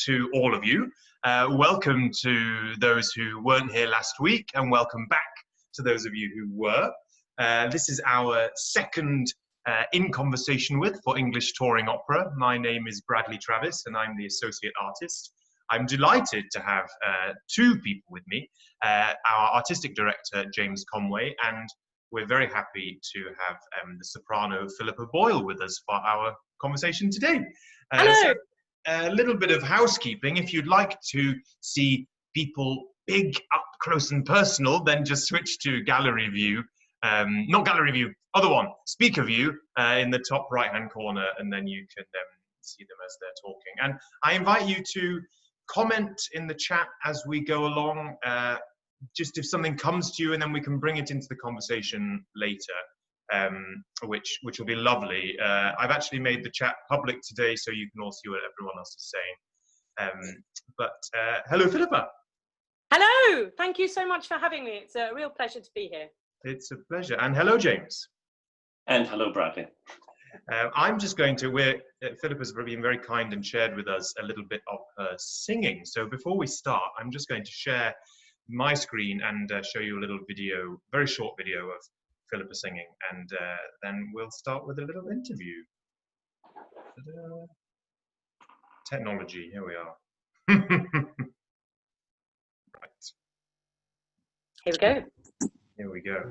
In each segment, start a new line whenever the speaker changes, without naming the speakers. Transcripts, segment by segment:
to all of you. Welcome to those who weren't here last week, and welcome back to those of you who were. This is our second In Conversation With for English Touring Opera. My name is Bradley Travis, and I'm the Associate Artist. I'm delighted to have two people with me, our Artistic Director, James Conway, and we're very happy to have the soprano, Philippa Boyle, with us for our conversation today. So a little bit of housekeeping. If you'd like to see people big, up close and personal, then just switch to gallery view. Not gallery view, other one, speaker view in the top right-hand corner, and then you can see them as they're talking. And I invite you to comment in the chat as we go along, just if something comes to you, and then we can bring it into the conversation later, which will be lovely. I've actually made the chat public today, so you can all see what everyone else is saying. Hello, Philippa.
Hello, thank you so much for having me. It's a real pleasure to be here.
It's a pleasure. And hello, James.
And hello, Bradley.
I'm just going to, Philippa's been very kind and shared with us a little bit of her singing. So before we start, I'm just going to share my screen and show you a little video, very short video of Philippa singing, and then we'll start with a little interview. Ta-da. Technology, here we are. Right.
Here we go.
Here we go.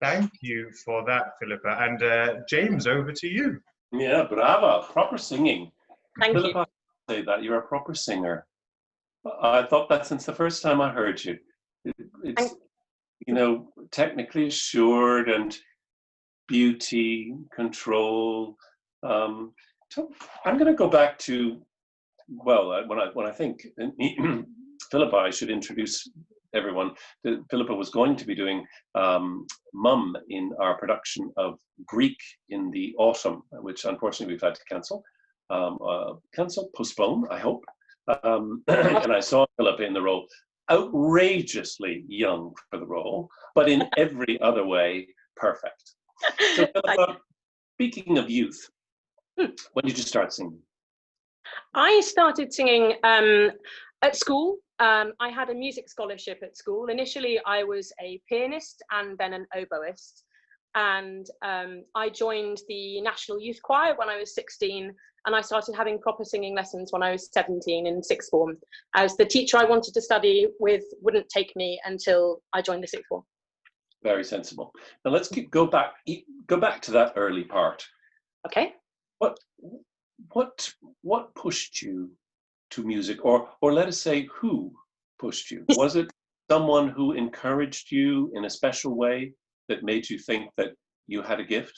Thank you for that, Philippa. And James, over to you.
Yeah, brava, proper singing.
Thank
Philippa,
you.
say that you're a proper singer. I thought that since the first time I heard you. It's, you know, technically assured and beauty, control. So I'm going to go back to, well, when I think Philippa, I should introduce everyone. Philippa was going to be doing Mum in our production of Greek in the autumn, which unfortunately we've had to cancel. Postpone, I hope. And I saw Philippa in the role, outrageously young for the role, but in every other way, perfect. So Philippa, speaking of youth, when did you start singing?
I started singing at school. I had a music scholarship at school. Initially, I was a pianist and then an oboist. And I joined the National Youth Choir when I was 16, and I started having proper singing lessons when I was 17 in sixth form, as the teacher I wanted to study with wouldn't take me until I joined the sixth form.
Very sensible. Now let's go back to that early part.
Okay.
What pushed you to music, or let us say, who pushed you? Was it someone who encouraged you in a special way that made you think that you had a gift?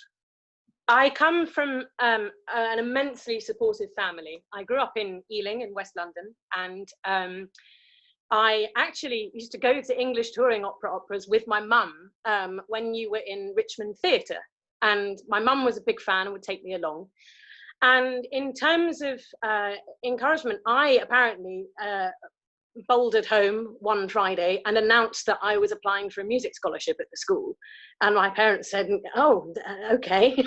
I come from an immensely supportive family. I grew up in Ealing in West London, and I actually used to go to English touring operas with my mum when you were in Richmond Theatre, and my mum was a big fan and would take me along. And in terms of encouragement, I apparently bouldered home one Friday and announced that I was applying for a music scholarship at the school. And my parents said, oh, okay.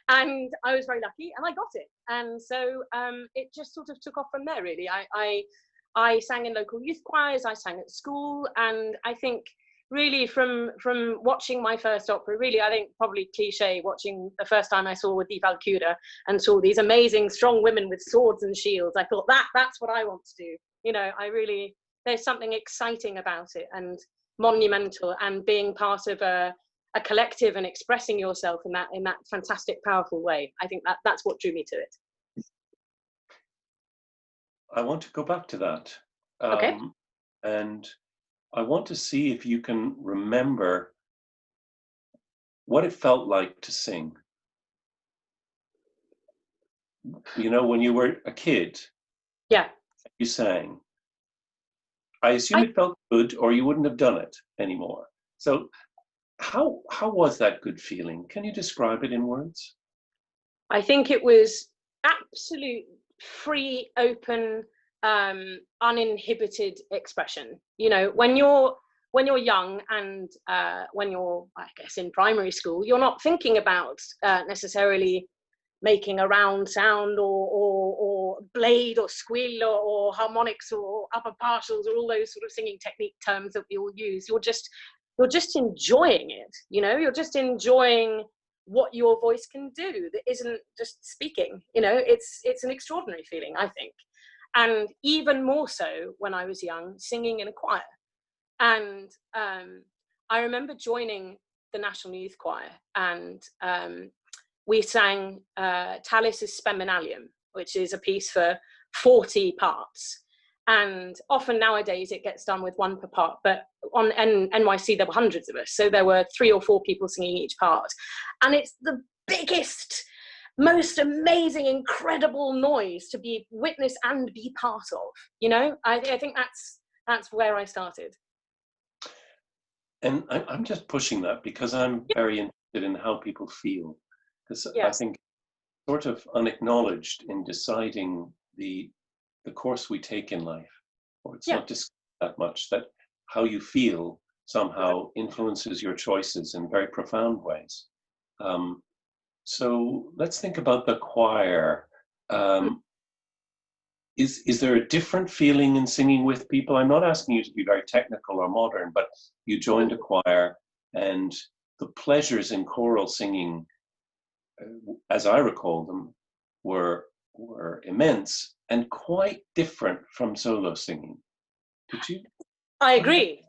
And I was very lucky and I got it. And so it just sort of took off from there, really. I sang in local youth choirs, I sang at school, and I think really from watching my first opera, really, I think probably cliche, watching the first time I saw with Di Valcura and saw these amazing strong women with swords and shields, I thought that's what I want to do. You know, there's something exciting about it and monumental, and being part of a collective and expressing yourself in that fantastic, powerful way. I think that's what drew me to it.
I want to go back to that.
Okay.
And I want to see if you can remember what it felt like to sing. You know, when you were a kid,
yeah,
you sang. I assume it felt good, or you wouldn't have done it anymore. So how was that good feeling? Can you describe it in words?
I think it was absolute free, open, uninhibited expression. You know, when you're young and when you're, I guess, in primary school, you're not thinking about necessarily making a round sound or blade or squill or harmonics or upper partials or all those sort of singing technique terms that we all use. You're just enjoying it. You know, you're just enjoying what your voice can do that isn't just speaking. You know, it's an extraordinary feeling, I think. And even more so when I was young, singing in a choir. And I remember joining the National Youth Choir, and we sang Talis Speminalium, which is a piece for 40 parts. And often nowadays it gets done with one per part, but on NYC there were hundreds of us. So there were 3 or 4 people singing each part. And it's the biggest, most amazing, incredible noise to be witness and be part of. You know, I think that's where I started.
And I'm just pushing that because I'm very interested in how people feel. Because I think sort of unacknowledged in deciding the course we take in life, or it's not discussed that much, that how you feel somehow influences your choices in very profound ways. So let's think about the choir. Is there a different feeling in singing with people? I'm not asking you to be very technical or modern, but you joined a choir, and the pleasures in choral singing, as I recall them, were immense and quite different from solo singing. Did you?
I agree.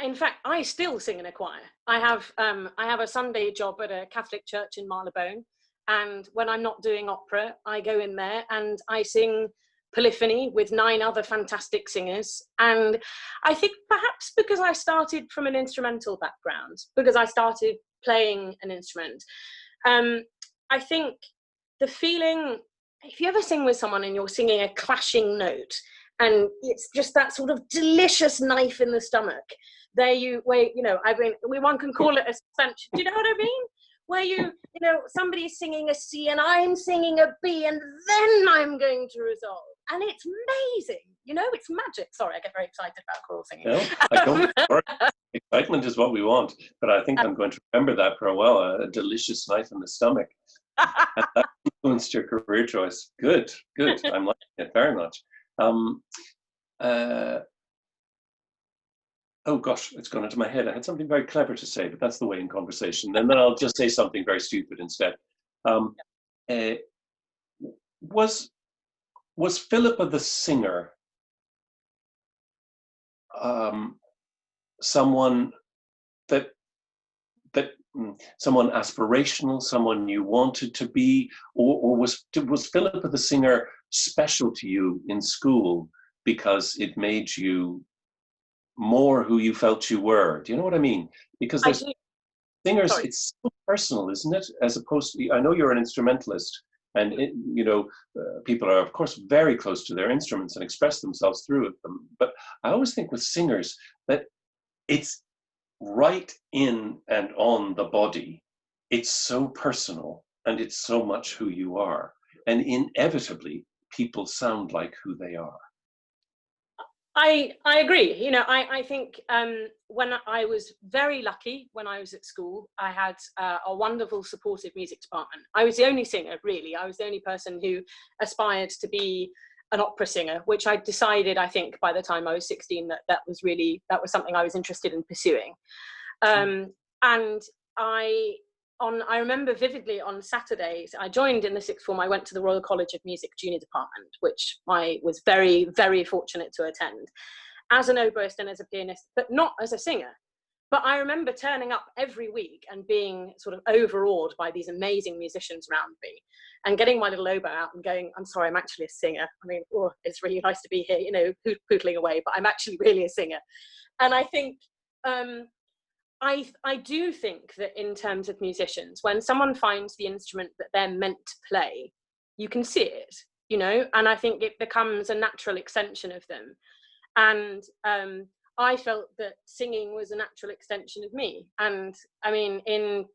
In fact, I still sing in a choir. I have a Sunday job at a Catholic church in Marylebone, and when I'm not doing opera, I go in there and I sing polyphony with 9 other fantastic singers. And I think perhaps because I started from an instrumental background, because I started playing an instrument, I think the feeling, if you ever sing with someone and you're singing a clashing note, and it's just that sort of delicious knife in the stomach, one can call it a suspension. Do you know what I mean? Where somebody's singing a C and I'm singing a B, and then I'm going to resolve. And it's amazing. You know, it's magic. Sorry, I get very excited about choral singing.
No, I don't. Excitement is what we want, but I think I'm going to remember that for a while. A delicious knife in the stomach. And that influenced your career choice. Good. I'm liking it very much. Oh gosh, it's gone into my head. I had something very clever to say, but that's the way in conversation. And then I'll just say something very stupid instead. Was Philippa the singer someone someone aspirational, someone you wanted to be, or was Philippa the singer special to you in school because it made you more who you felt you were? Do you know what I mean? Because there's singers, it's so personal, isn't it? As opposed to, I know you're an instrumentalist, and people are of course very close to their instruments and express themselves through them. But I always think with singers that it's right in and on the body. It's so personal. and it's so much who you are. And inevitably, people sound like who they are.
I agree. You know, I think when I was very lucky when I was at school, I had a wonderful supportive music department. I was the only singer, really. I was the only person who aspired to be an opera singer, which I decided, I think, by the time I was 16, that was something I was interested in pursuing. And I remember vividly on Saturdays, I joined in the sixth form. I went to the Royal College of Music Junior Department, which I was very, very fortunate to attend as an oboist and as a pianist, but not as a singer. But I remember turning up every week and being sort of overawed by these amazing musicians around me and getting my little oboe out and going, I'm sorry, I'm actually a singer. I mean, oh, it's really nice to be here, you know, poodling away, but I'm actually really a singer. And I think, I do think that in terms of musicians, when someone finds the instrument that they're meant to play, you can see it, you know, and I think it becomes a natural extension of them. And I felt that singing was a natural extension of me. And I mean, in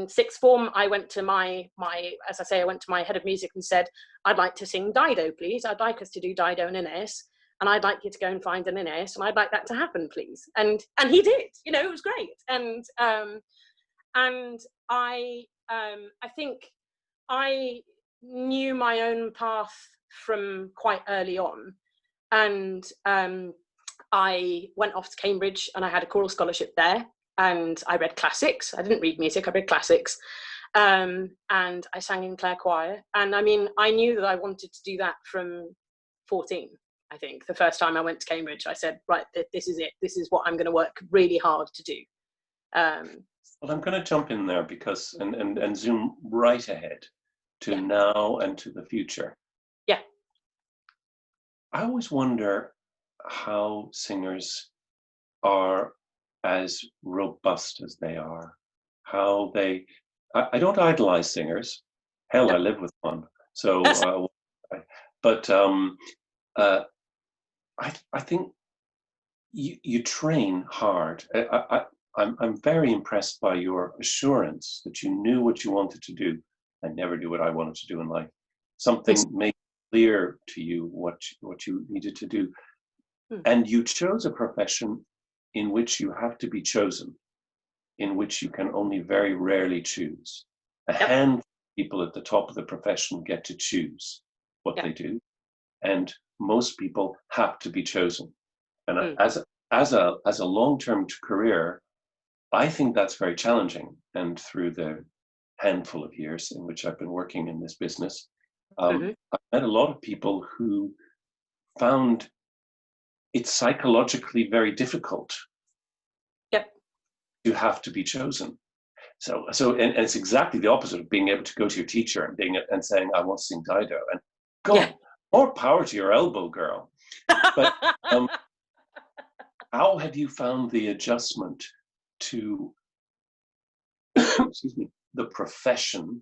sixth form, I went to my head of music and said, I'd like to sing Dido, please. I'd like us to do Dido and Ines. And I'd like you to go and find an Ines, and I'd like that to happen, please. And he did, you know, it was great. And I think I knew my own path from quite early on. And I went off to Cambridge and I had a choral scholarship there, and I read classics. I didn't read music, I read classics. And I sang in Clare Choir. And I mean, I knew that I wanted to do that from 14. I think the first time I went to Cambridge, I said, right, this is it. This is what I'm going to work really hard to do.
Well, I'm going to jump in there because and zoom right ahead to now and to the future.
Yeah.
I always wonder how singers are as robust as they are. How they, I don't idolize singers. Hell, no. I live with one. So, I think you train hard. I'm very impressed by your assurance that you knew what you wanted to do. I never knew what I wanted to do in life. Something made clear to you what you needed to do. And you chose a profession in which you have to be chosen, in which you can only very rarely choose. A handful of people at the top of the profession get to choose what they do. And most people have to be chosen. And as a long-term career, I think that's very challenging. And through the handful of years in which I've been working in this business, I've met a lot of people who found it psychologically very difficult to have to be chosen. So and it's exactly the opposite of being able to go to your teacher and saying, I want to sing Dido. And God, more power to your elbow, girl. But how have you found the adjustment to excuse me, the profession?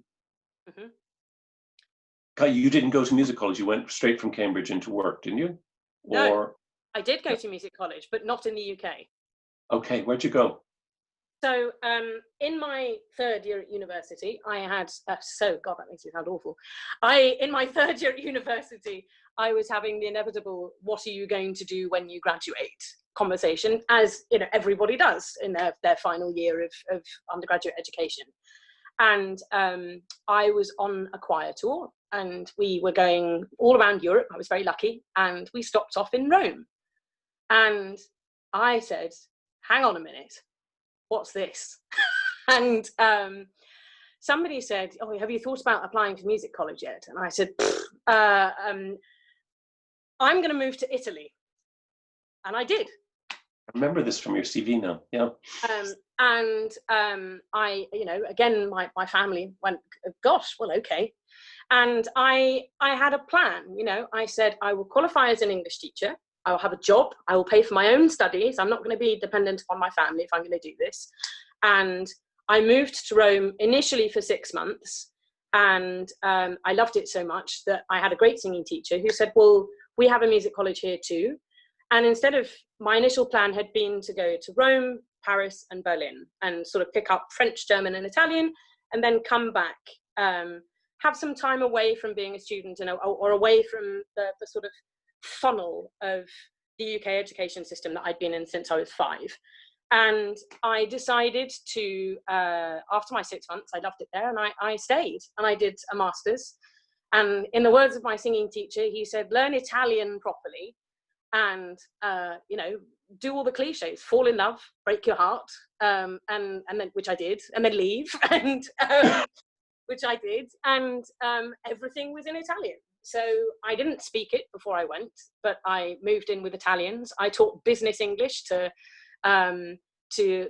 You didn't go to music college, you went straight from Cambridge into work, didn't you?
No, I did go to music college, but not in the UK. Okay,
where'd you go?
So in my third year at university, I had, God, that makes me sound awful. In my third year at university, I was having the inevitable, what are you going to do when you graduate conversation, as you know, everybody does in their final year of undergraduate education. And I was on a choir tour and we were going all around Europe. I was very lucky. And we stopped off in Rome. And I said, hang on a minute. What's this? And somebody said, oh, have you thought about applying to music college yet? And I said, I'm going to move to Italy. And I did.
I remember this from your CV now. Yeah.
I, you know, again, my family went, gosh, well, okay. And I had a plan, you know, I said, I will qualify as an English teacher. I will have a job. I will pay for my own studies. I'm not going to be dependent on my family if I'm going to do this. And I moved to Rome initially for 6 months. And I loved it so much that I had a great singing teacher who said, well, we have a music college here too. And instead of, my initial plan had been to go to Rome, Paris and Berlin and sort of pick up French, German and Italian and then come back have some time away from being a student and or away from the sort of funnel of the UK education system that I'd been in since I was 5. And I decided to, after my 6 months, I loved it there, and I stayed, and I did a master's. And in the words of my singing teacher, he said, learn Italian properly, and do all the cliches, fall in love, break your heart, and then, which I did, and then leave, and which I did, and everything was in Italian. So I didn't speak it before I went, but I moved in with Italians. I taught business English to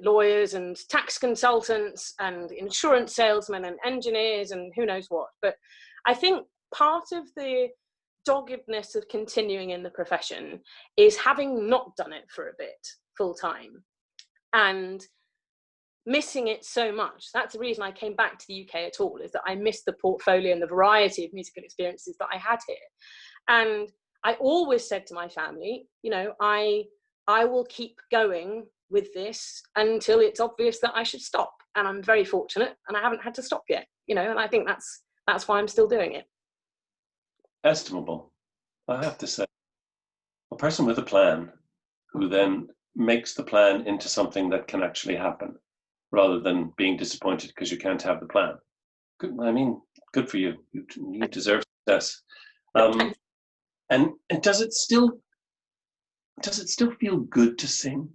lawyers and tax consultants and insurance salesmen and engineers and who knows what. But I think part of the doggedness of continuing in the profession is having not done it for a bit full time and missing it so much. That's the reason I came back to the UK at all, is that I missed the portfolio and the variety of musical experiences that I had here. And I always said to my family, I will keep going with this until it's obvious that I should stop. And I'm very fortunate, and I haven't had to stop yet, and I think that's why I'm still doing it.
Estimable, I have to say. A person with a plan who then makes the plan into something that can actually happen, rather than being disappointed because you can't have the plan. Good for you. You deserve success. And does it still feel good to sing?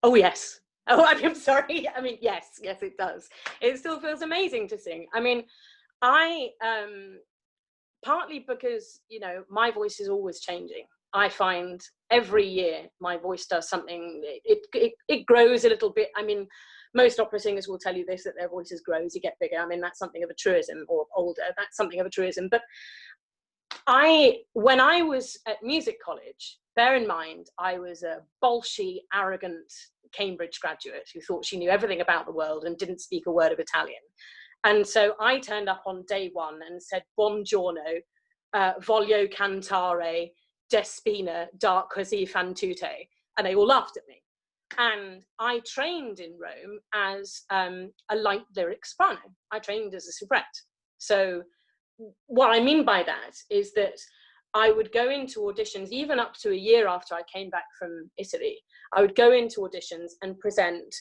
Oh, yes. Oh, I'm sorry. Yes, it does. It still feels amazing to sing. I partly because, my voice is always changing. I find every year my voice does something, it grows a little bit. Most opera singers will tell you this, that their voices grow as you get bigger. That's something of a truism, or older, that's something of a truism. But when I was at music college, bear in mind, I was a bolshy, arrogant Cambridge graduate who thought she knew everything about the world and didn't speak a word of Italian. And so I turned up on day one and said, buongiorno, voglio cantare, despina, da così fan tutte. And they all laughed at me. And I trained in Rome as a light lyric soprano. I trained as a soubrette. So what I mean by that is that I would go into auditions, even up to a year after I came back from Italy. I would go into auditions and present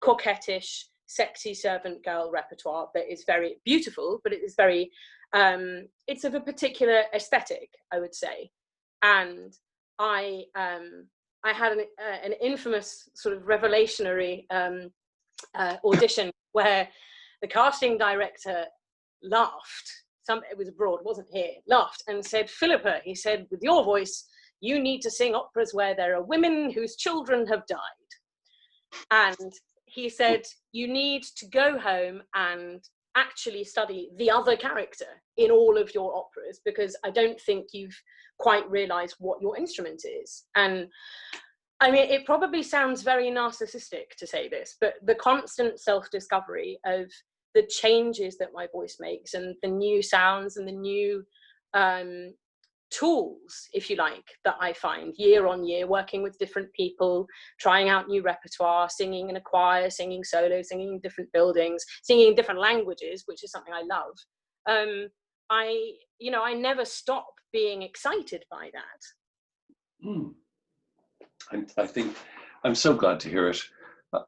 coquettish, sexy servant girl repertoire that is very beautiful, but it is very, it's of a particular aesthetic, I would say. And I had an infamous sort of revelationary audition where the casting director laughed. It was abroad, wasn't here, laughed and said, Philippa, he said, with your voice, you need to sing operas where there are women whose children have died. And he said, you need to go home and actually study the other character in all of your operas, because I don't think you've quite realized what your instrument is. And it probably sounds very narcissistic to say this, but the constant self-discovery of the changes that my voice makes and the new sounds and the new tools, if you like, that I find year on year, working with different people, trying out new repertoire, singing in a choir, singing solo, singing in different buildings, singing in different languages, which is something I love. I never stop being excited by that.
I think I'm so glad to hear it.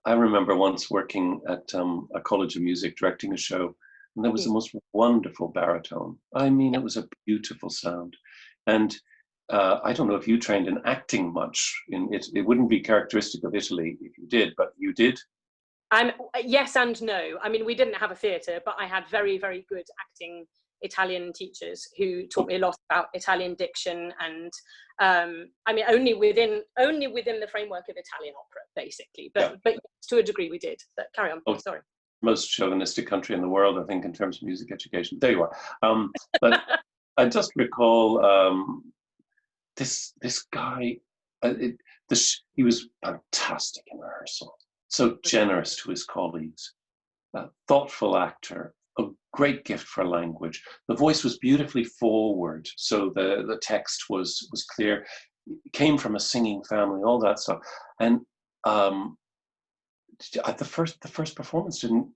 I remember once working at a College of Music, directing a show, and there was the most wonderful baritone. It was a beautiful sound. And I don't know if you trained in acting much. It wouldn't be characteristic of Italy if you did, but you did?
Yes and no. We didn't have a theatre, but I had very, very good acting Italian teachers who taught me a lot about Italian diction and only within the framework of Italian opera, basically. But to a degree we did. But carry on.
Oh, sorry. Most chauvinistic country in the world, I think, in terms of music education. There you are. But I just recall this guy. He was fantastic in rehearsal. So generous to his colleagues. A thoughtful actor. A great gift for language. The voice was beautifully forward, so the text was clear. Came from a singing family, all that stuff. And the first performance didn't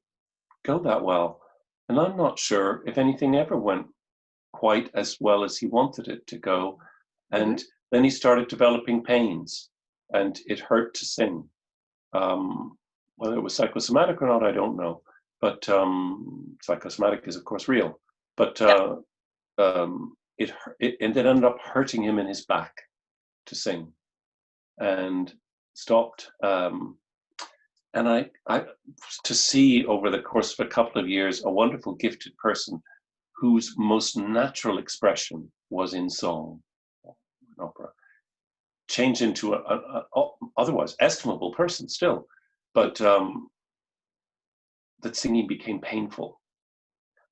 go that well. And I'm not sure if anything ever went quite as well as he wanted it to go. And then he started developing pains, and it hurt to sing. Whether it was psychosomatic or not, I don't know. But psychosomatic is, of course, real. But it ended up hurting him in his back to sing, and stopped. And I to see over the course of a couple of years a wonderful, gifted person whose most natural expression was in song, in opera, change into a otherwise estimable person still, but that singing became painful.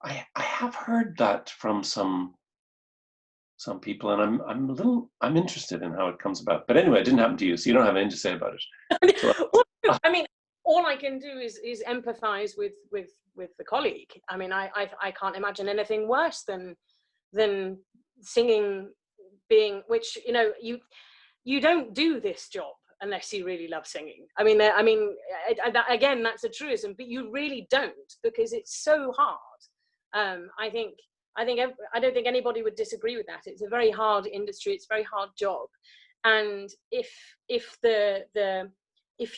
I have heard that from some people, and I'm interested in how it comes about. But anyway, it didn't happen to you, so you don't have anything to say about it. So,
well, I mean, all I can do is empathize with the colleague. I mean, I can't imagine anything worse than singing being, which, you know, you don't do this job unless you really love singing. I mean, again, that's a truism, but you really don't, because it's so hard. I don't think anybody would disagree with that. It's a very hard industry. It's a very hard job, and if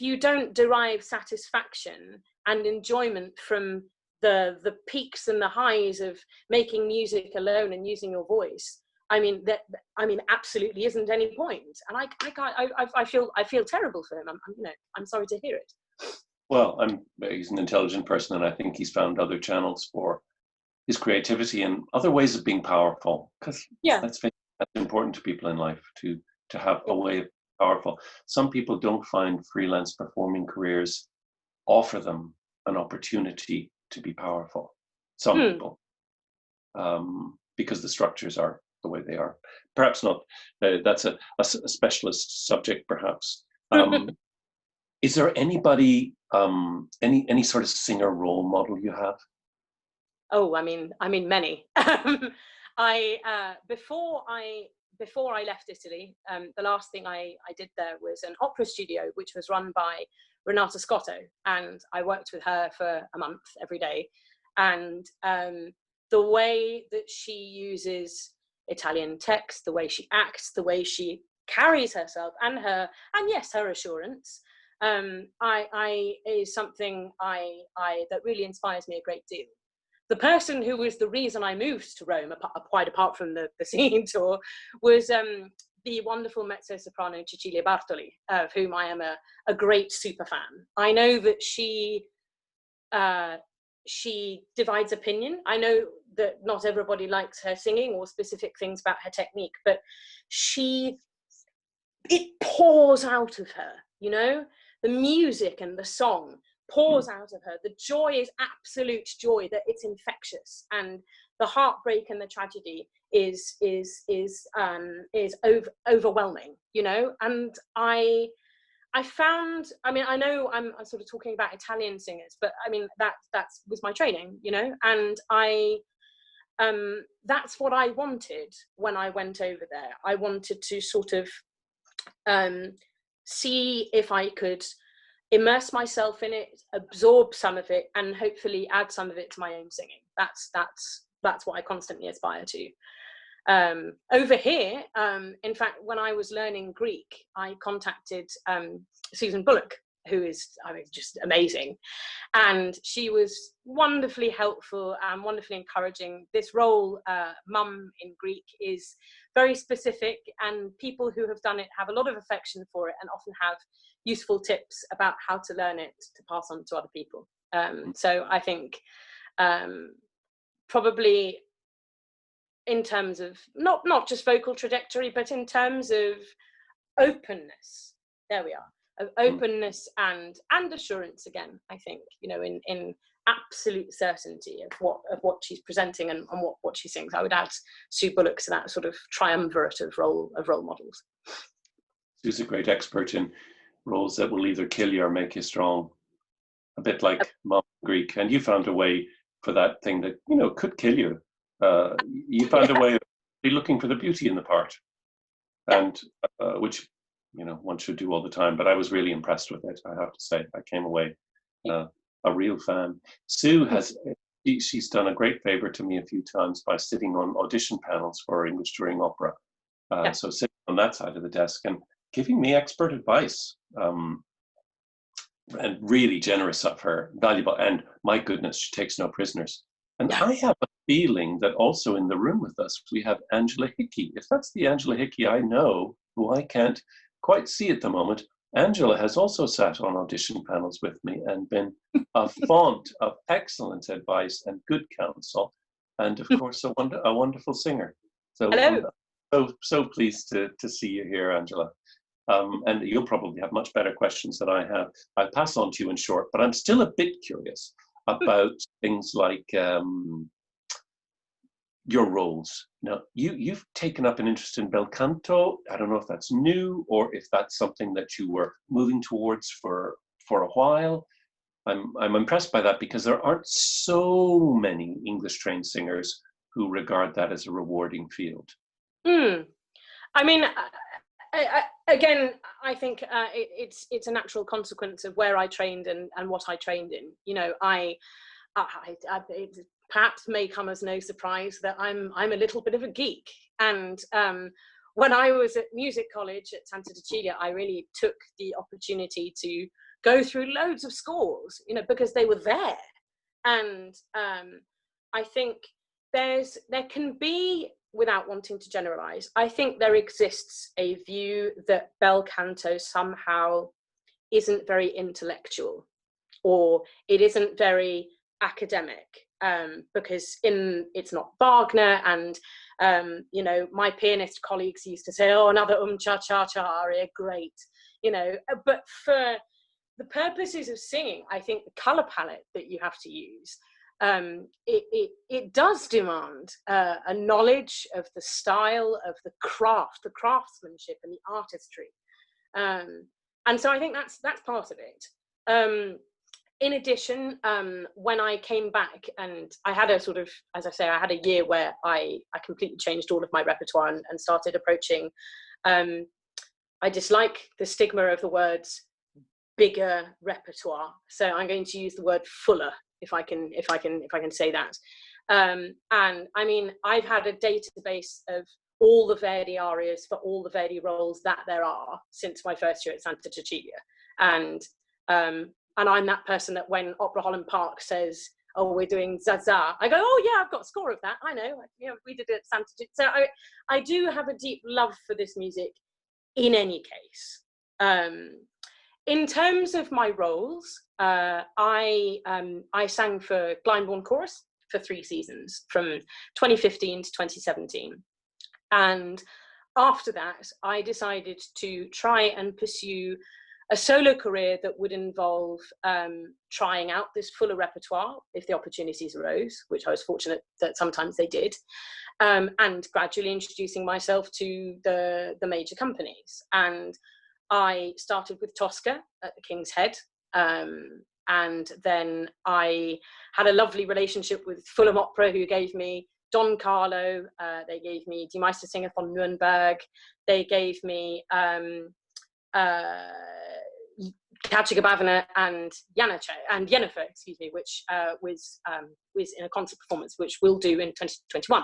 you don't derive satisfaction and enjoyment from the peaks and the highs of making music alone and using your voice, I mean, absolutely isn't any point. And I feel terrible for him. I'm sorry to hear it.
Well, he's an intelligent person, and I think he's found other channels for his creativity and other ways of being powerful. Because that's important to people in life, to have a way of being powerful. Some people don't find freelance performing careers offer them an opportunity to be powerful. Some people, because the structures are the way they are. Perhaps not. That's a specialist subject, perhaps. Is there anybody, any sort of singer role model you have?
Oh, I mean, many. Before I left Italy, the last thing I did there was an opera studio, which was run by Renata Scotto, and I worked with her for a month every day. And the way that she uses Italian text, the way she acts, the way she carries herself, and her assurance, is something that really inspires me a great deal. The person who was the reason I moved to Rome, quite apart from the singing tour, was the wonderful mezzo-soprano Cecilia Bartoli, of whom I am a great super fan. I know that she divides opinion. I know that not everybody likes her singing or specific things about her technique, but it pours out of her, you know? The music and the song pours out of her. The joy is absolute joy, that it's infectious, and the heartbreak and the tragedy is overwhelming, you know. And I found, I mean, I know I'm sort of talking about Italian singers, but I mean, that was my training, you know, and that's what I wanted when I went over there. I wanted to sort of see if I could immerse myself in it, absorb some of it, and hopefully add some of it to my own singing. That's what I constantly aspire to. Over here, in fact, when I was learning Greek, I contacted Susan Bullock, who is, I mean, just amazing. And she was wonderfully helpful and wonderfully encouraging. This role, mum in Greek, is very specific, and people who have done it have a lot of affection for it and often have useful tips about how to learn it to pass on to other people. So I think probably in terms of not just vocal trajectory, but in terms of openness, there we are, of openness and assurance again, I think, you know, in absolute certainty of what she's presenting and what she sings. I would add Sue Bullock to that sort of triumvirate of role models.
Sue's a great expert in roles that will either kill you or make you strong, a bit like Mom Greek. And you found a way for that thing that, you know, could kill you. You found a way of be looking for the beauty in the part, and which, you know, one should do all the time. But I was really impressed with it, I have to say. I came away a real fan. Sue has she's done a great favor to me a few times by sitting on audition panels for English touring opera. So sitting on that side of the desk and giving me expert advice, and really generous of her, valuable. And my goodness, she takes no prisoners. And I have a feeling that also in the room with us, we have Angela Hickey. If that's the Angela Hickey I know, who I can't quite see at the moment, Angela has also sat on audition panels with me and been a font of excellent advice and good counsel. And of course, a wonderful singer. So
hello.
I'm so pleased to see you here, Angela. And you'll probably have much better questions than I have. I'll pass on to you in short, but I'm still a bit curious about things like your roles. Now, you've taken up an interest in bel canto. I don't know if that's new or if that's something that you were moving towards for a while. I'm impressed by that because there aren't so many English trained singers who regard that as a rewarding field.
I mean, again, I think it's a natural consequence of where I trained and what I trained in. You know, it perhaps may come as no surprise that I'm a little bit of a geek. And when I was at music college at Santa Cecilia, I really took the opportunity to go through loads of scores, you know, because they were there. And I think there can be, without wanting to generalize, I think there exists a view that bel canto somehow isn't very intellectual, or it isn't very academic, because it's not Wagner. And you know, my pianist colleagues used to say, oh, another cha cha cha aria, great, you know. But for the purposes of singing, I think the color palette that you have to use, it does demand a knowledge of the style, of the craft, the craftsmanship and the artistry. And so I think that's part of it. In addition, when I came back, and I had a sort of, as I say, I had a year where I completely changed all of my repertoire and started approaching, I dislike the stigma of the words bigger repertoire. So I'm going to use the word fuller, if I can say that. And I mean, I've had a database of all the Verdi arias for all the Verdi roles that there are since my first year at Santa Cecilia. And I'm that person that when Opera Holland Park says, oh, we're doing Zaza, I go, oh yeah, I've got a score of that. I know, you know, we did it at Santa Cecilia. So I do have a deep love for this music in any case. In terms of my roles, I sang for Glyndebourne Chorus for 3 seasons, from 2015 to 2017. And after that, I decided to try and pursue a solo career that would involve trying out this fuller repertoire if the opportunities arose, which I was fortunate that sometimes they did, and gradually introducing myself to the major companies. And I started with Tosca at the King's Head, and then I had a lovely relationship with Fulham Opera, who gave me Don Carlo, they gave me Die Meistersinger von Nürnberg, they gave me Kachigabavana and Yennefer, excuse me, which was in a concert performance, which we'll do in 2021.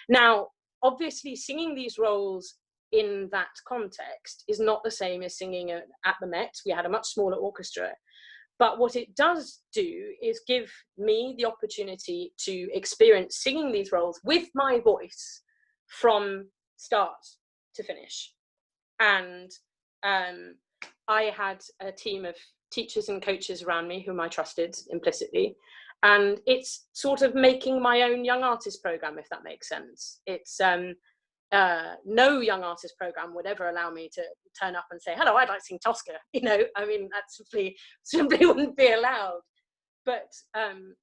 Now, obviously, singing these roles in that context is not the same as singing at the Met. We had a much smaller orchestra. But what it does do is give me the opportunity to experience singing these roles with my voice from start to finish. And I had a team of teachers and coaches around me whom I trusted implicitly. And it's sort of making my own young artist program, if that makes sense. It's no young artist program would ever allow me to turn up and say, hello, I'd like to sing Tosca. You know, I mean, that simply wouldn't be allowed. But,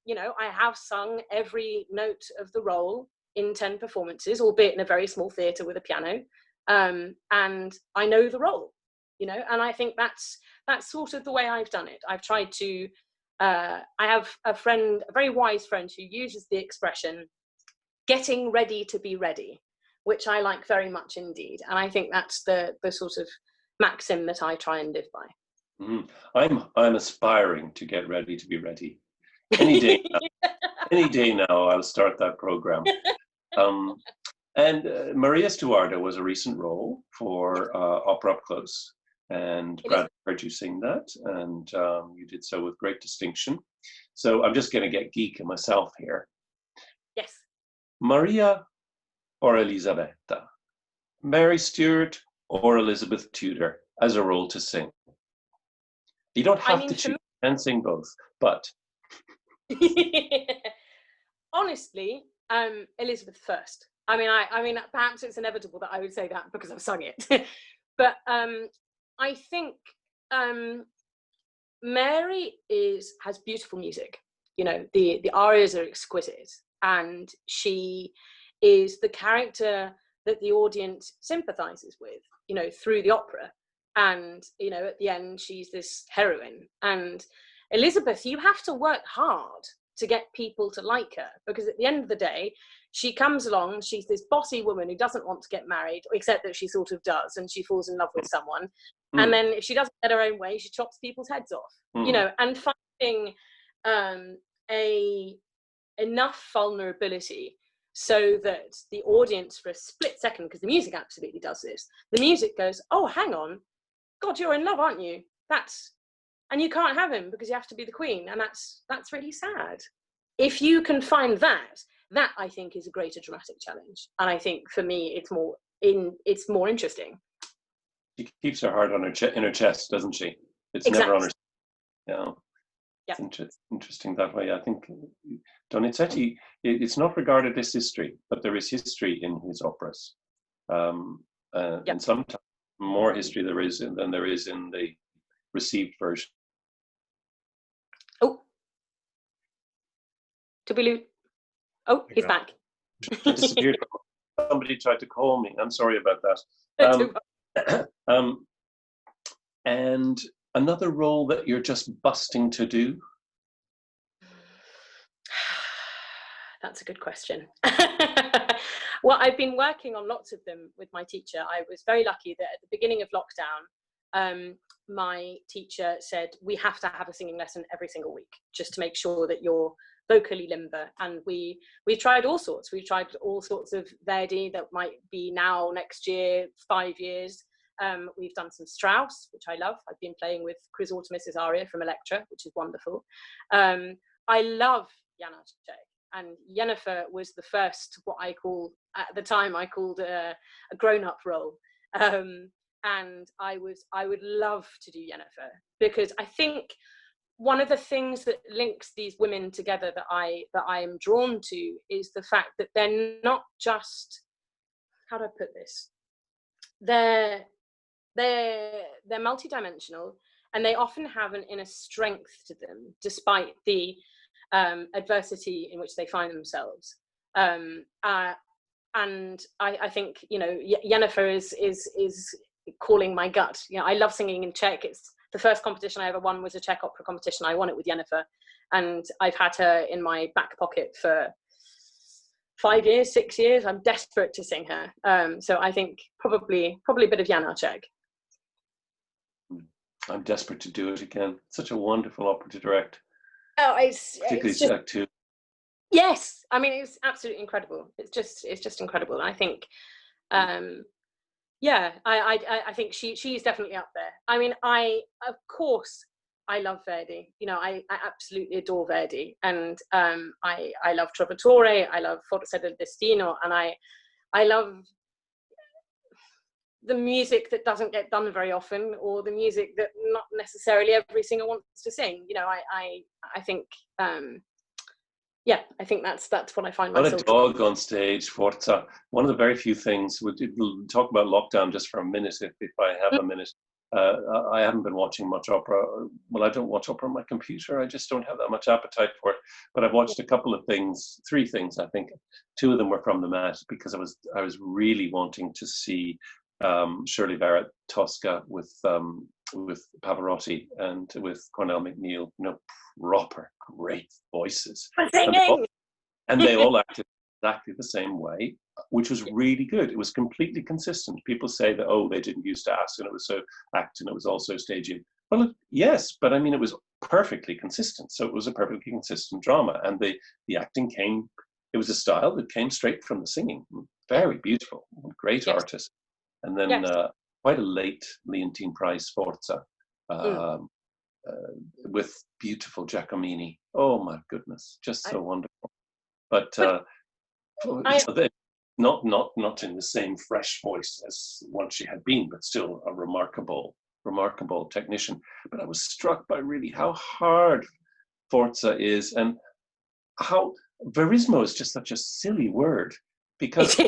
you know, I have sung every note of the role in 10 performances, albeit in a very small theatre with a piano. And I know the role, you know, and I think that's sort of the way I've done it. I've tried to, I have a friend, a very wise friend, who uses the expression, getting ready to be ready, which I like very much indeed. And I think that's the sort of maxim that I try and live by.
I'm aspiring to get ready to be ready. Any day now. Any day now, I'll start that program. And Maria Stuardo was a recent role for Opera Up Close, and Brad heard you sing that, and you did so with great distinction. So I'm just going to get geek myself here.
Yes.
Maria or Elisabetta? Mary Stuart or Elizabeth Tudor as a role to sing? You don't have to choose and sing both, but...
Honestly, Elizabeth first. I mean, perhaps it's inevitable that I would say that because I've sung it. But I think Mary has beautiful music. You know, the arias are exquisite, and she is the character that the audience sympathizes with, you know, through the opera. And, you know, at the end, she's this heroine. And Elizabeth, you have to work hard to get people to like her, because at the end of the day, she comes along, she's this bossy woman who doesn't want to get married, except that she sort of does, and she falls in love with someone. And then if she doesn't get her own way, she chops people's heads off, you know, and finding enough vulnerability so that the audience, for a split second, because the music absolutely does this, the music goes, oh, hang on, God, you're in love, aren't you? And you can't have him because you have to be the queen, and that's really sad. If you can find that I think is a greater dramatic challenge, and I think for me it's more interesting.
She keeps her heart on in her chest, doesn't she? It's
exactly.
Never on her. Yeah, it's interesting that way. I think Donizetti, it's not regarded as history, but there is history in his operas, and sometimes more history than there is in the received version.
Oh, did we lose? Oh, he's back.
Disappeared. Somebody tried to call me. I'm sorry about that. And another role that you're just busting to do?
That's a good question. Well, I've been working on lots of them with my teacher. I was very lucky that at the beginning of lockdown, my teacher said, we have to have a singing lesson every single week, just to make sure that you're vocally limber. And we tried all sorts. We tried all sorts of Verdi that might be now, next year, 5 years. We've done some Strauss, which I love. I've been playing with Chrysotemis' aria from Electra, which is wonderful. I love Janacek, and Yennefer was the first, what I call, at the time I called a grown-up role. And I would love to do Yennefer, because I think one of the things that links these women together that I am drawn to is the fact that they're not just, how do I put this? They're multidimensional, and they often have an inner strength to them, despite the adversity in which they find themselves. And I think, you know, Yennefer is calling my gut. You know, I love singing in Czech. It's the first competition I ever won was a Czech opera competition. I won it with Yennefer, and I've had her in my back pocket for 5 years, 6 years. I'm desperate to sing her. So I think probably a bit of Janacek.
I'm desperate to do it again. Such a wonderful opera to direct.
Oh, it's
particularly too.
Yes, I mean, it's absolutely incredible. It's just incredible. And I think, yeah, I think she's definitely up there. I mean, of course, I love Verdi. You know, I absolutely adore Verdi, and I love Trovatore. I love Forza del Destino, and I love the music that doesn't get done very often, or the music that not necessarily every singer wants to sing. You know, I think, yeah, I think that's what I find myself.
What a dog on stage, Forza. One of the very few things, we'll talk about lockdown just for a minute, if I have a minute. I haven't been watching much opera. Well, I don't watch opera on my computer. I just don't have that much appetite for it. But I've watched a couple of things, 3 things, I think. 2 of them were from the Met, because I was really wanting to see Shirley Barrett Tosca with Pavarotti and with Cornell McNeil. You know, proper great voices. And they all acted exactly the same way, which was really good. It was completely consistent. People say that, oh, they didn't use to act, and it was so staging. Well, yes, but I mean, it was perfectly consistent. So it was a perfectly consistent drama, and the acting came. It was a style that came straight from the singing. Very beautiful, great artist. And then quite a late Leontine Price Forza with beautiful Giacomini. Oh my goodness, just so wonderful. But not in the same fresh voice as one she had been, but still a remarkable technician. But I was struck by really how hard Forza is, and how verismo is just such a silly word, because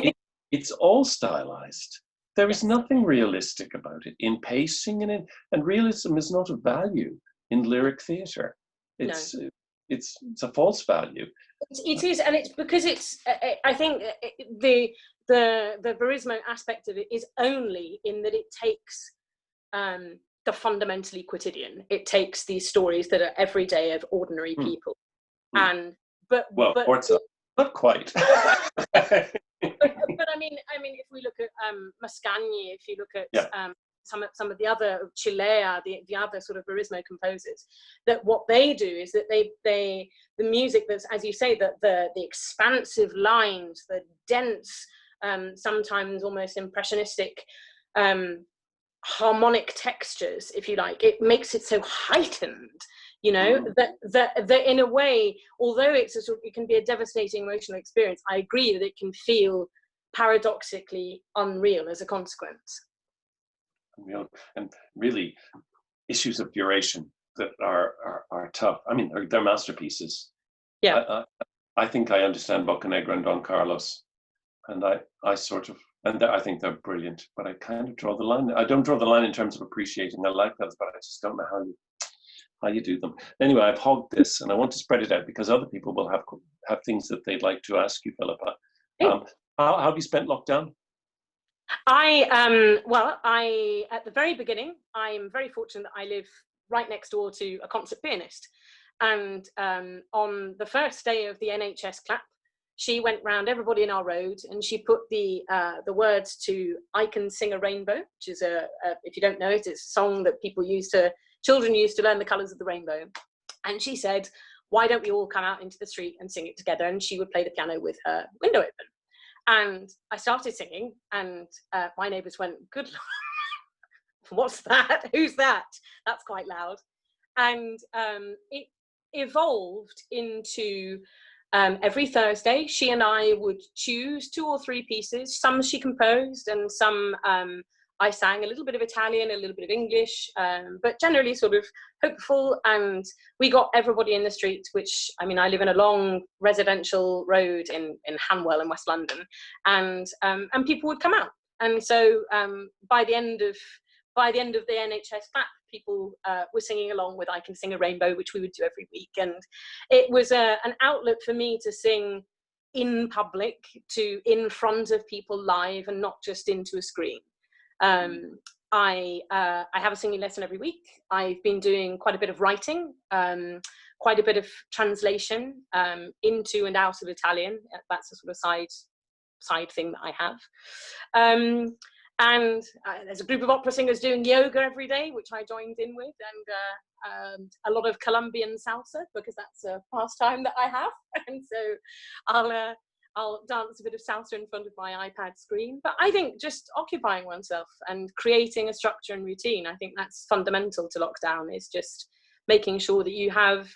it's all stylized. There is nothing realistic about it in pacing, and realism is not a value in lyric theatre. It's a false value.
It is, and it's because it's. I think the verismo aspect of it is only in that it takes the fundamentally quotidian. It takes these stories that are everyday of ordinary people, and but
not quite.
but I mean, if we look at Mascagni, if you look at some of the other Chilea, the other sort of verismo composers, that what they do is that the music that's, as you say, that the expansive lines, the dense, sometimes almost impressionistic harmonic textures, if you like, it makes it so heightened, you know, that in a way, although it can be a devastating emotional experience, I agree that it can feel paradoxically unreal as a consequence.
Unreal. And really, issues of duration that are tough. I mean, they're masterpieces. I think I understand Boccanegra and Don Carlos, and I think they're brilliant, but I kind of draw the line. I don't draw the line in terms of appreciating. I like those, but I just don't know how you do them. Anyway, I've hogged this, and I want to spread it out because other people will have things that they'd like to ask you, Philippa. How have you spent lockdown?
I at the very beginning, I'm very fortunate that I live right next door to a concert pianist, and on the first day of the NHS clap, she went round everybody in our road and she put the words to "I Can Sing a Rainbow," which is if you don't know it, it's a song that children used to learn the colours of the rainbow. And she said, "Why don't we all come out into the street and sing it together?" And she would play the piano with her window open. And I started singing, and my neighbours went, "Good Lord, what's that? Who's that? That's quite loud." And it evolved into every Thursday, she and I would choose 2 or 3 pieces. Some she composed, and some I sang a little bit of Italian, a little bit of English, but generally sort of hopeful. And we got everybody in the street, which, I mean, I live in a long residential road in Hanwell in West London, and people would come out. And so by the end of the NHS clap, people were singing along with "I Can Sing a Rainbow," which we would do every week. And it was an outlet for me to sing in public, in front of people live, and not just into a screen. I have a singing lesson every week. I've been doing quite a bit of writing, quite a bit of translation into and out of Italian. That's a sort of side thing that I have. And there's a group of opera singers doing yoga every day, which I joined in with, and a lot of Colombian salsa, because that's a pastime that I have. And so I'll dance a bit of salsa in front of my iPad screen. But I think just occupying oneself and creating a structure and routine, I think that's fundamental to lockdown, is just making sure that you have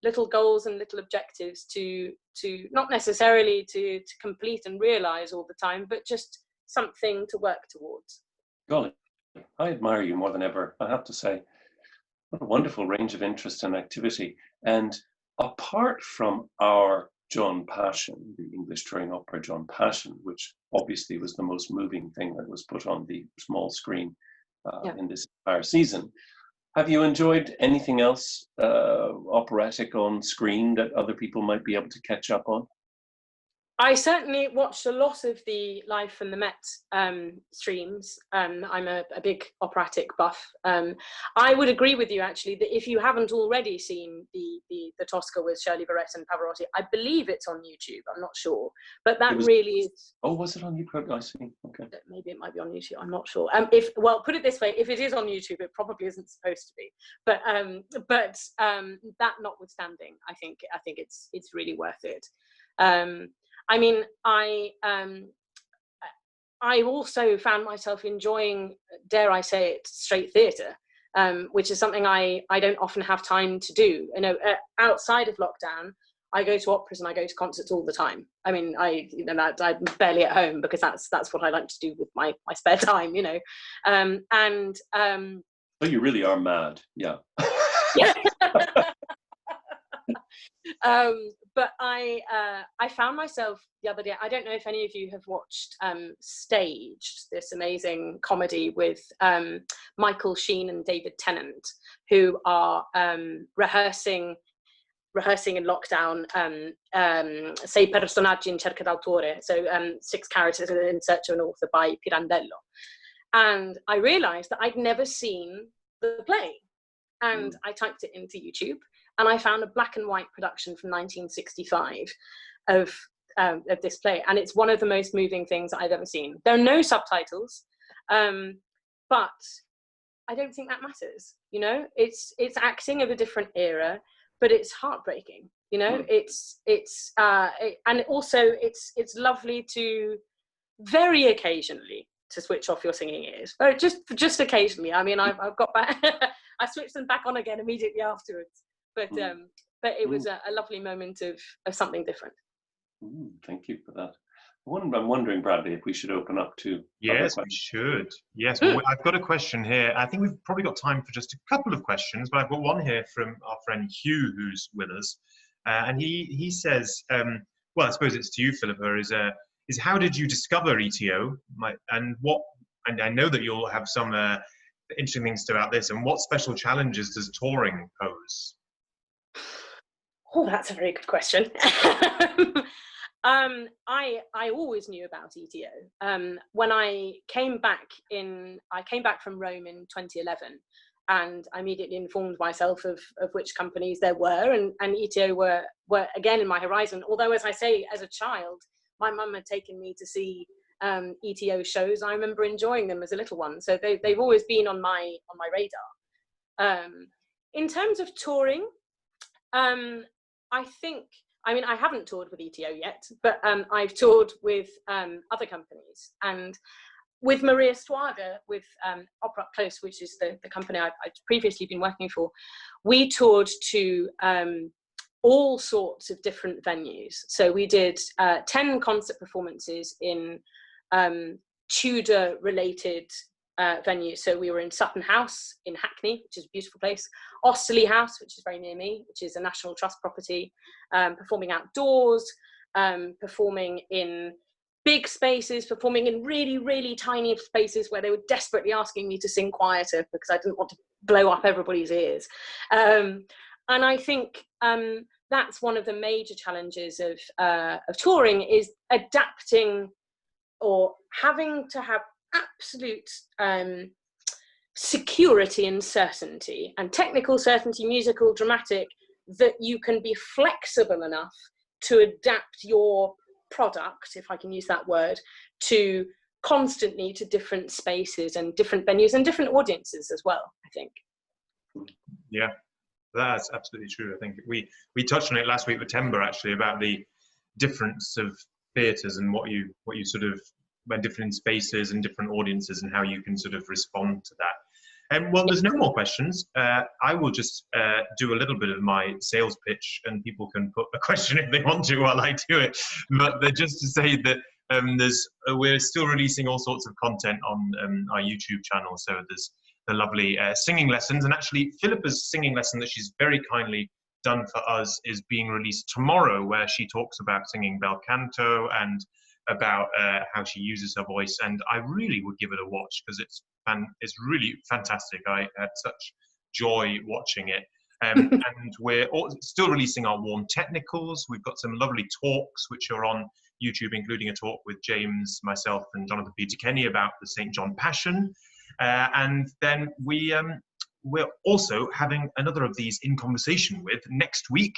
little goals and little objectives to not necessarily to complete and realize all the time, but just something to work towards.
Golly, I admire you more than ever, I have to say. What a wonderful range of interest and activity. And apart from our John Passion, the English touring opera John Passion, which obviously was the most moving thing that was put on the small screen in this entire season, have you enjoyed anything else operatic on screen that other people might be able to catch up on?
I certainly watched a lot of the Live from the Met streams. I'm a big operatic buff. I would agree with you, actually, that if you haven't already seen the Tosca with Shirley Barrett and Pavarotti, I believe it's on YouTube. I'm not sure, but that really is.
Oh, was it on YouTube? I see. Okay.
Maybe it might be on YouTube. I'm not sure. Well, put it this way: if it is on YouTube, it probably isn't supposed to be. But that notwithstanding, I think it's really worth it. I mean, I also found myself enjoying, dare I say it, straight theatre, which is something I don't often have time to do. You know, outside of lockdown, I go to operas and I go to concerts all the time. I mean, I'm barely at home because that's what I like to do with my spare time. You know,
But you really are mad, yeah.
But I found myself the other day, I don't know if any of you have watched Staged, this amazing comedy with Michael Sheen and David Tennant, who are rehearsing in lockdown, sei personaggi in cerca d'autore, so 6 characters in search of an author by Pirandello. And I realized that I'd never seen the play. And I typed it into YouTube, and I found a black and white production from 1965 of this play, and it's one of the most moving things I've ever seen. There are no subtitles, but I don't think that matters. You know, it's acting of a different era, but it's heartbreaking. You know, and also it's lovely to very occasionly to switch off your singing ears, or just occasionally. I mean, I've got back. I switched them back on again immediately afterwards. But it was a lovely moment of something different.
Thank you for that. I'm wondering, Bradley, if we should open up to.
Yes, we should. Yes, well, I've got a question here. I think we've probably got time for just a couple of questions, but I've got one here from our friend Hugh, who's with us, and he says, well, I suppose it's to you, Philippa. Is how did you discover ETO? And I know that you'll have some interesting things about this. And what special challenges does touring pose?
Oh, that's a very good question. I always knew about ETO. When I came back from Rome in 2011, and I immediately informed myself of which companies there were, and ETO were again in my horizon. Although, as I say, as a child, my mum had taken me to see ETO shows. I remember enjoying them as a little one, so they've always been on my radar. In terms of touring, I haven't toured with ETO yet, but I've toured with other companies, and with Maria Stuarda, with Opera Close, which is the company I've previously been working for. We toured to all sorts of different venues. So we did 10 concert performances in Tudor-related venues. So we were in Sutton House in Hackney, which is a beautiful place, Osterley House, which is very near me, which is a National Trust property, performing outdoors, performing in big spaces, performing in really, really tiny spaces where they were desperately asking me to sing quieter because I didn't want to blow up everybody's ears. And I think that's one of the major challenges of touring, is adapting or having to have absolute security and certainty, and technical certainty, musical, dramatic, that you can be flexible enough to adapt your product, if I can use that word, to constantly to different spaces and different venues and different audiences as well, I think.
Yeah, that's absolutely true. I think we touched on it last week with Temba, actually, about the difference of theatres and what you sort of, by different spaces and different audiences, and how you can sort of respond to that. And well, there's no more questions. I will just do a little bit of my sales pitch, and people can put a question if they want to while I do it. But just to say that we're still releasing all sorts of content on our YouTube channel. So there's the lovely singing lessons, and actually Philippa's singing lesson that she's very kindly done for us is being released tomorrow, where she talks about singing bel canto and about how she uses her voice, and I really would give it a watch because it's really fantastic. I had such joy watching it. And we're still releasing our warm technicals. We've got some lovely talks which are on YouTube, including a talk with James, myself, and Jonathan Peter Kenny about the St. John Passion. And then we're also having another of these in conversation with next week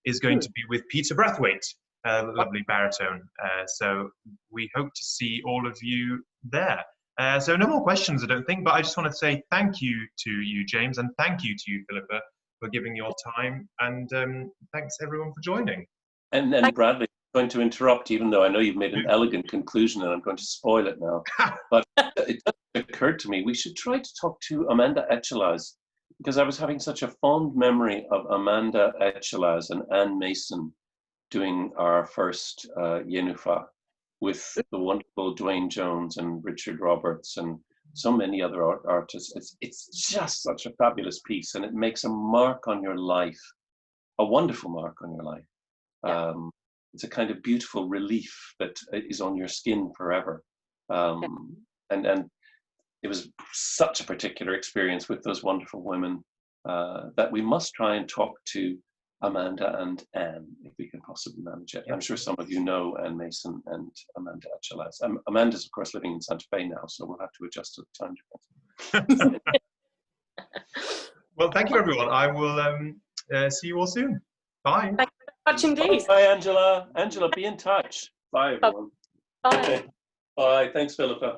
is going to be with Peter Brathwaite, the lovely baritone. So we hope to see all of you there. So no more questions, I don't think, but I just want to say thank you to you, James, and thank you to you, Philippa, for giving your time, and thanks everyone for joining.
And then Bradley, I'm going to interrupt, even though I know you've made an elegant conclusion and I'm going to spoil it now. But it occurred to me, we should try to talk to Amanda Echelaz, because I was having such a fond memory of Amanda Echelaz and Anne Mason doing our first Yennefer with the wonderful Dwayne Jones and Richard Roberts and so many other artists. It's just such a fabulous piece, and it makes a mark on your life, a wonderful mark on your life. Yeah. It's a kind of beautiful relief that is on your skin forever. And it was such a particular experience with those wonderful women that we must try and talk to Amanda and Anne, if we can possibly manage it. I'm sure some of you know Anne Mason and Amanda Echelaz. Amanda's, of course, living in Santa Fe now, so we'll have to adjust to the time difference.
Well, thank you, everyone. I will see you all soon. Bye.
Thank you very much indeed.
Bye, Angela. Angela, be in touch. Bye, everyone.
Bye.
Bye. Thanks, Philippa.